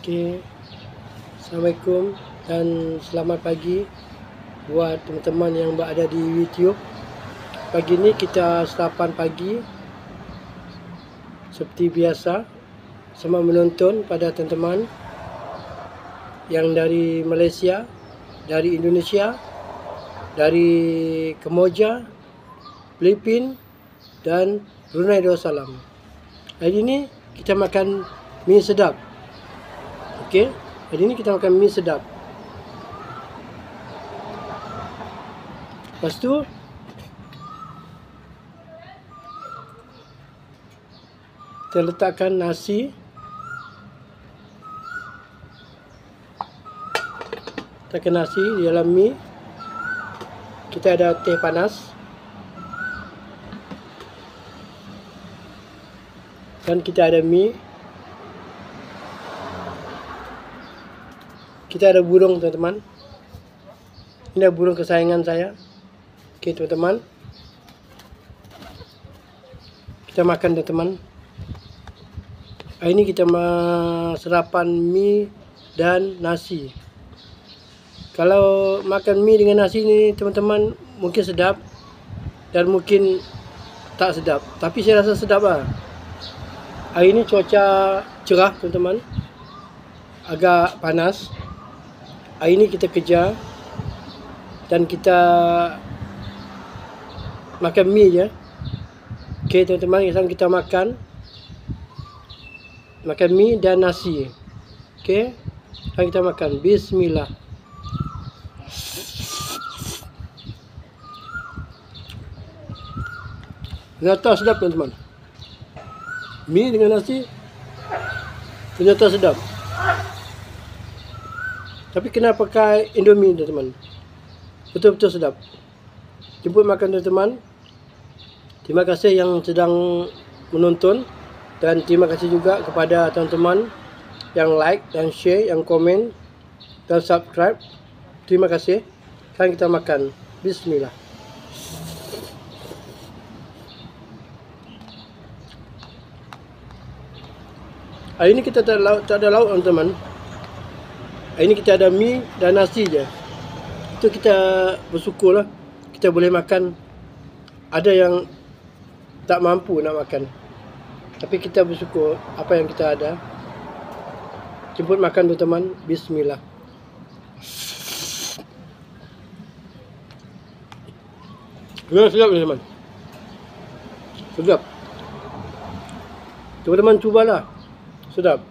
Okey. Assalamualaikum dan selamat pagi buat teman-teman yang berada di YouTube. Pagi ni kita sarapan pagi seperti biasa, sama menonton pada teman-teman yang dari Malaysia, dari Indonesia, dari Kemboja, Filipina dan Brunei Darussalam. Hari ini kita makan mie sedap. Okey, hari ini kita makan mie sedap. Lepas tu kita letakkan nasi. Letakkan nasi di dalam mie. Kita ada teh panas. Dan kita ada mie. Kita ada burung, teman-teman. Ini adalah burung kesayangan saya. Okey, teman-teman. Kita makan, teman-teman. Hari ini kita sarapan mie dan nasi. Kalau makan mie dengan nasi ni, teman-teman, mungkin sedap dan mungkin tak sedap. Tapi saya rasa sedap lah. Hari ini cuaca cerah, teman-teman. Agak panas. Hari ini kita kerja dan kita makan mie je. Okey, teman-teman, sekarang kita makan mie dan nasi. Okey, sekarang kita makan. Bismillah. Ternyata sedap, teman-teman. Mie dengan nasi ternyata sedap. Tapi kena pakai Indomie, teman-teman. Betul-betul sedap. Jemput makan, teman-teman. Terima kasih yang sedang menonton. Dan terima kasih juga kepada teman-teman yang like dan share, yang komen dan subscribe. Terima kasih. Sekarang kita makan. Bismillah. Hari ini kita tak ada lauk, teman-teman. Hari ini kita ada mie dan nasi je. Itu kita bersyukur lah. Kita boleh makan. Ada yang tak mampu nak makan. Tapi kita bersyukur apa yang kita ada. Jemput makan, teman-teman. Bismillah. Sedap, teman-teman. Sedap. Teman-teman cubalah. Sedap.